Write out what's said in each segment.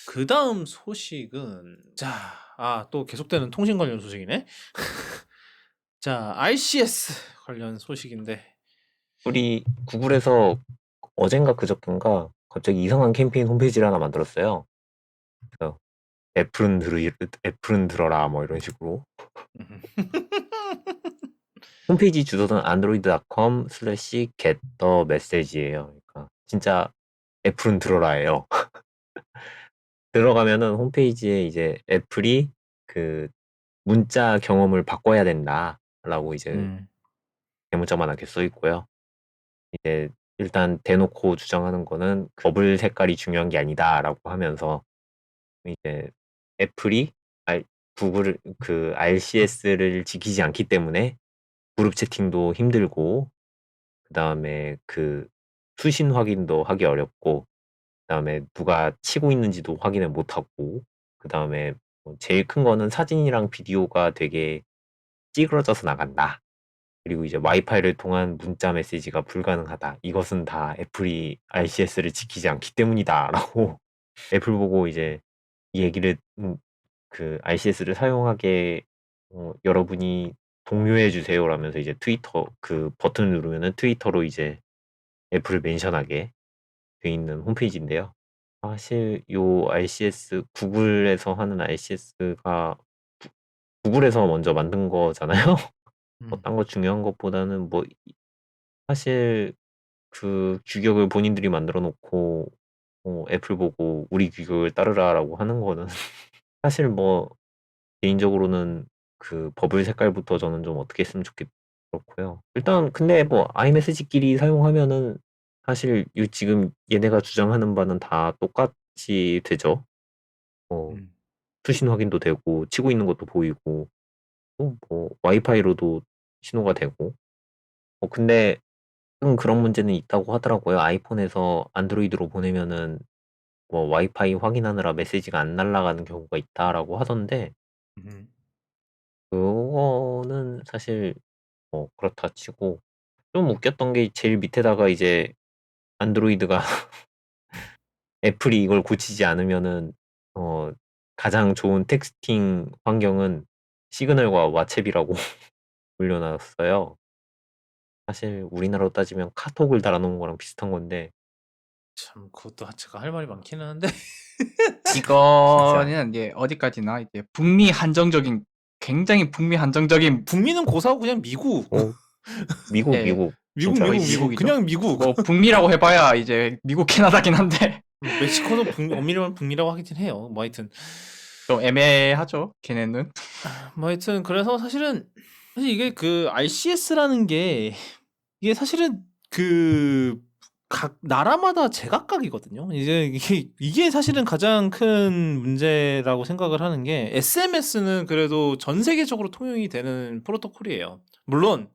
그다음 소식은 또 계속되는 통신 관련 소식이네. 자, RCS 관련 소식인데. 우리 구글에서 어젠가 그저께인가 갑자기 이상한 캠페인 홈페이지를 하나 만들었어요. 그래서 애플은 들어라 뭐 이런 식으로. 홈페이지 주소는 android.com/get-the-message예요. 그러니까 진짜 애플은 들어라예요. 들어가면은 홈페이지에 이제 애플이 그 문자 경험을 바꿔야 된다라고 이제 음. 대문짝만하게 써 있고요. 이제 일단 대놓고 주장하는 거는 버블 색깔이 중요한 게 아니다라고 하면서 이제 애플이 구글 그 RCS를 지키지 않기 때문에 그룹 채팅도 힘들고 그다음에 그 수신 확인도 하기 어렵고 그다음에 누가 치고 있는지도 확인을 못 하고 그다음에 제일 큰 거는 사진이랑 비디오가 되게 찌그러져서 나간다. 그리고 이제 와이파이를 통한 문자 메시지가 불가능하다. 이것은 다 애플이 RCS를 지키지 않기 때문이다라고 애플 보고 이제 이 얘기를 그 RCS를 사용하게 여러분이 독려해 주세요라면서 이제 트위터 그 버튼을 누르면은 트위터로 이제 애플을 멘션하게 돼 있는 홈페이지인데요. 사실 요 RCS 구글에서 하는 RCS가 구글에서 먼저 만든 거잖아요. 뭐 음. 딴 거 중요한 것보다는 뭐 사실 그 규격을 본인들이 만들어 놓고 애플 보고 "우리 규격을 따르라."라고 하는 거는 사실 뭐 개인적으로는 그 버블 색깔부터 저는 좀 어떻게 했으면 그렇고요. 일단 근데 뭐 아이메시지끼리 사용하면은 사실 지금 얘네가 주장하는 바는 다 똑같이 되죠. 뭐 음. 수신 확인도 되고 치고 있는 것도 보이고 또 뭐 와이파이로도 신호가 되고 근데 그런 문제는 있다고 하더라고요. 아이폰에서 안드로이드로 보내면은 뭐 와이파이 확인하느라 메시지가 안 날아가는 경우가 있다라고 하던데 음. 그거는 사실 뭐 그렇다 치고 좀 웃겼던 게 제일 밑에다가 이제 안드로이드가 애플이 이걸 고치지 않으면은 어 가장 좋은 텍스팅 환경은 시그널과 왓츠앱이라고 올려놨어요. 사실 우리나라로 따지면 카톡을 달아놓은 거랑 비슷한 건데 참 그것도 제가 할 말이 많기는 한데. 진짜 이거는 이제 어디까지나 이제 굉장히 북미 한정적인 북미는 고사하고 그냥 미국. 미국, 예, 미국 미국, 진짜 미국, 거의 미국. 미국이죠. 그냥 미국. 뭐 북미라고 해봐야 이제 미국 캐나다긴 한데 멕시코도 엄밀히 말하면 북미라고 하긴 해요. 뭐 하여튼. 좀 애매하죠, 걔네는. 뭐 하여튼 그래서 사실 이게 그 RCS라는 게 이게 사실은 그 각 나라마다 제각각이거든요. 이제 이게 사실은 가장 큰 문제라고 생각을 하는 게 SMS는 그래도 전 세계적으로 통용이 되는 프로토콜이에요. 물론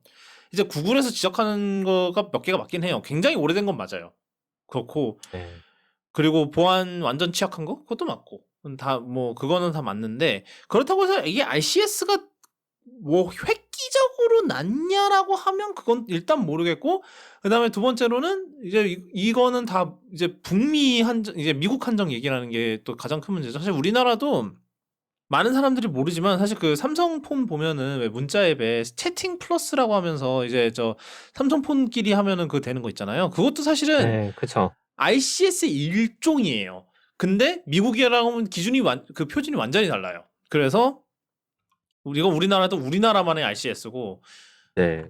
이제 구글에서 지적하는 거가 몇 개가 맞긴 해요. 굉장히 오래된 건 맞아요. 그렇고 네. 그리고 보안 완전 취약한 거 그것도 맞고 다 뭐 그거는 다 맞는데 그렇다고 해서 이게 RCS가 뭐 획기적으로 낫냐라고 하면 그건 일단 모르겠고 그다음에 두 번째로는 이제 이거는 다 이제 북미 한정 이제 미국 한정 얘기라는 게 또 가장 큰 문제죠. 사실 우리나라도 많은 사람들이 모르지만 사실 그 삼성폰 보면은 왜 문자 앱에 채팅 플러스라고 하면서 이제 저 삼성폰끼리 하면은 그 되는 거 있잖아요. 그것도 사실은 네, 그쵸. RCS의 일종이에요. 근데 미국이랑 하면 기준이 그 표준이 완전히 달라요. 그래서 우리나라도 우리나라만의 RCS고 네.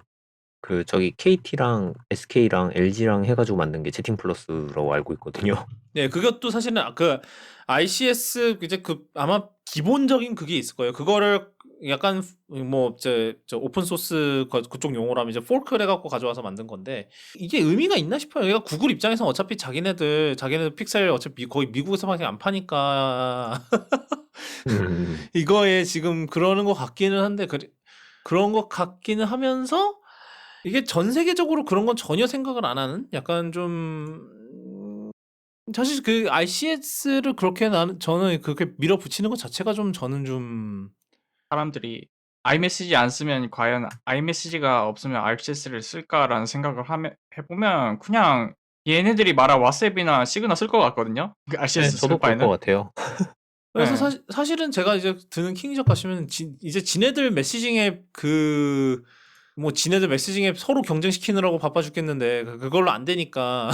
그 저기 KT랑 SK랑 LG랑 해가지고 만든 게 채팅 플러스라고 알고 있거든요. 네, 그것도 사실은 그 RCS 이제 그 아마 기본적인 그게 있을 거예요. 그거를 약간 뭐 저 오픈 소스 그쪽 용어로 하면 이제 포크를 해갖고 가져와서 만든 건데 이게 의미가 있나 싶어요. 얘가 구글 입장에서 어차피 자기네들 픽셀 어차피 거의 미국에서밖에 안 파니까 이거에 지금 그러는 것 같기는 한데 그런 것 같기는 하면서 이게 전 세계적으로 그런 건 전혀 생각을 안 하는 약간 좀 사실 그 RCS를 그렇게 저는 그렇게 밀어붙이는 것 자체가 좀 저는 좀 사람들이 아이메시지 안 쓰면 과연 아이메시지가 없으면 RCS를 쓸까라는 생각을 해보면 그냥 얘네들이 말한 왓츠앱이나 시그널 쓸 것 같거든요. 그 네, RCS 저도 쓸 그럴 것 바에는. 같아요. 그래서 네. 사실은 제가 이제 드는 킹적 가시면 이제 지네들 메시징 앱 뭐 지네들 메시징 앱 서로 경쟁시키느라고 바빠 죽겠는데 그걸로 안 되니까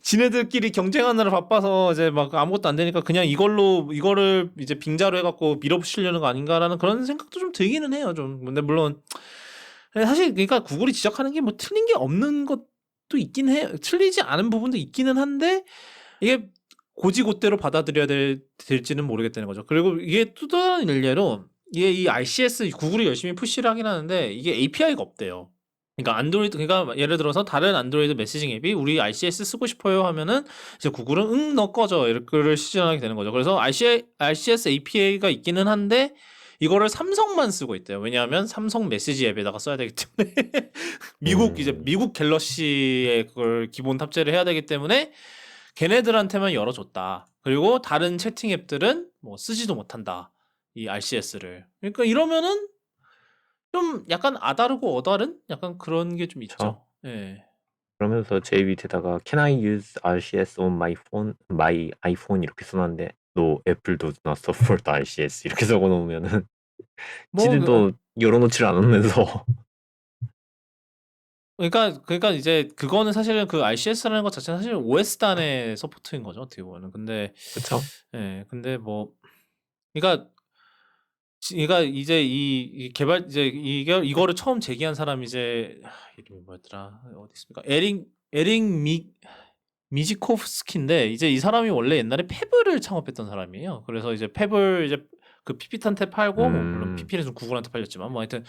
지네들끼리 경쟁하느라 바빠서 이제 막 아무것도 안 되니까 그냥 이거를 이제 빙자로 해갖고 밀어붙이려는 거 아닌가라는 그런 생각도 좀 들기는 해요. 좀 근데 물론 사실 그러니까 구글이 지적하는 게 뭐 틀린 게 없는 것도 있긴 해요. 틀리지 않은 부분도 있기는 한데 이게 고지고대로 받아들여야 될지는 모르겠다는 거죠. 그리고 이게 또 다른 일례로 이게 이 RCS 구글이 열심히 푸시를 하긴 하는데 이게 API가 없대요. 그러니까 안드로이드 그러니까 예를 들어서 다른 안드로이드 메시징 앱이 우리 RCS 쓰고 싶어요 하면은 이제 구글은 응 너 꺼져 이렇게 시전하게 되는 거죠. 그래서 RCS API가 있기는 한데 이거를 삼성만 쓰고 있대요. 왜냐하면 삼성 메시지 앱에다가 써야 되기 때문에 미국 갤럭시에 그걸 기본 탑재를 해야 되기 때문에 걔네들한테만 열어줬다. 그리고 다른 채팅 앱들은 뭐 쓰지도 못한다. 이 RCS를. 그러니까 이러면은 좀 약간 아다르고 어다른 약간 그런 게 좀 그쵸. 있죠. 예. 그러면서 제일 밑에다가 Can I use RCS on my iPhone 이렇게 써놨는데 No, Apple does not support RCS 이렇게 적어놓으면은 뭐 지들도 열어놓지를 않으면서 그러니까 이제 그거는 사실은 그 RCS라는 것 자체는 사실 OS 단의 서포트인 거죠. 어떻게 보면은. 근데 그쵸? 예. 근데 뭐 그러니까 그러니까 이제 이 개발 이제 이거를 처음 제기한 사람이 이제 이름이 뭐였더라? 어디 있습니까? 에릭 미지코프스키인데 이제 이 사람이 원래 옛날에 페블을 창업했던 사람이에요. 그래서 이제 페블 이제 그 피핏한테 팔고 뭐 물론 피핏은 좀 구글한테 팔렸지만 뭐 하여튼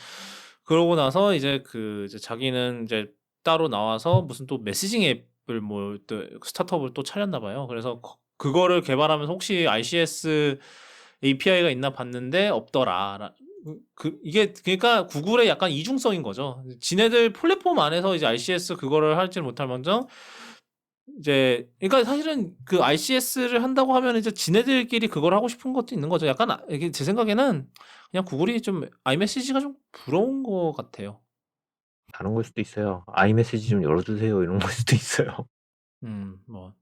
그러고 나서 이제 이제 자기는 이제 따로 나와서 무슨 또 메시징 앱을 뭐 또 스타트업을 또 차렸나 봐요. 그래서 그거를 개발하면서 혹시 RCS API가 있나 봤는데 없더라. 이게 그러니까 구글의 약간 이중성인 거죠. 지네들 플랫폼 안에서 이제 RCS 그거를 할지 못할 망정 이제 그러니까 사실은 그 RCS를 한다고 하면 이제 지네들끼리 그걸 하고 싶은 것도 있는 거죠. 약간 이게 제 생각에는 그냥 구글이 좀 iMessage가 좀 부러운 것 같아요. 다른 걸 수도 있어요. iMessage 좀 열어주세요 이런 걸 수도 있어요. 뭐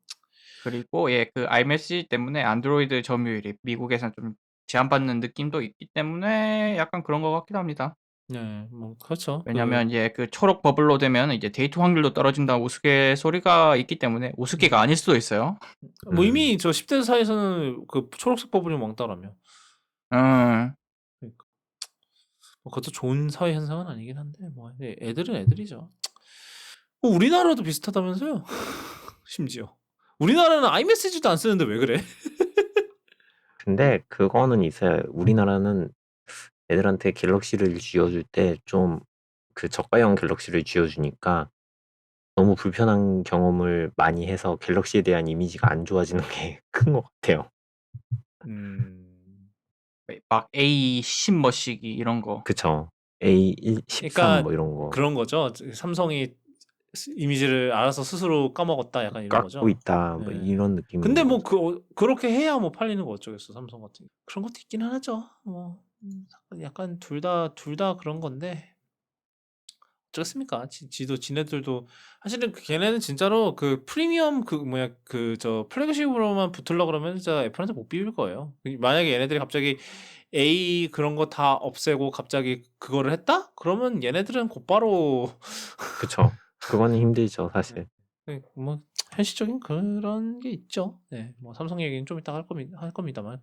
그리고 그 iMessage 때문에 안드로이드 점유율이 미국에서는 좀 제한받는 느낌도 있기 때문에 약간 그런 것 같기도 합니다. 네, 뭐 그렇죠. 왜냐면 그 초록 버블로 되면 이제 데이터 확률도 떨어진다는 우스갯소리가 있기 때문에 우스개가 아닐 수도 있어요. 뭐 이미 저 10대 사이에서는 그 초록색 버블이 왕따라며. 음. 그러니까 뭐 그것도 좋은 사회 현상은 아니긴 한데 뭐 애들은 애들이죠. 뭐 우리나라도 비슷하다면서요? 심지어 우리나라는 iMessage도 안 쓰는데 왜 그래? 근데 그거는 있어요. 우리나라는 애들한테 갤럭시를 쥐어줄 때 좀 그 저가형 갤럭시를 쥐어주니까 너무 불편한 경험을 많이 해서 갤럭시에 대한 이미지가 안 좋아지는 게 큰 것 같아요. 막 A10 머시기 이런 거. 그쵸. A13 그러니까 뭐 이런 거 그런 거죠. 삼성이 이미지를 알아서 스스로 까먹었다 약간 이런 깎고 거죠. 있다 뭐 네. 이런 느낌인 근데 뭐 거죠. 그렇게 해야 뭐 팔리는 거 어쩌겠어 삼성 같은 그런 것도 있긴 하죠. 뭐 약간 둘 다 그런 건데 어쩌겠습니까? 지도 지네들도 사실은 걔네는 진짜로 그 프리미엄 저 플래그십으로만 붙으려 그러면 진짜 애플한테 못 비빌 거예요. 만약에 얘네들이 갑자기 A 그런 거 다 없애고 갑자기 그거를 했다? 그러면 얘네들은 곧바로 그쵸. 그거는 힘들죠 사실. 뭐 현실적인 그런 게 있죠. 네, 뭐 삼성 얘기는 좀 이따 할 겁니다만.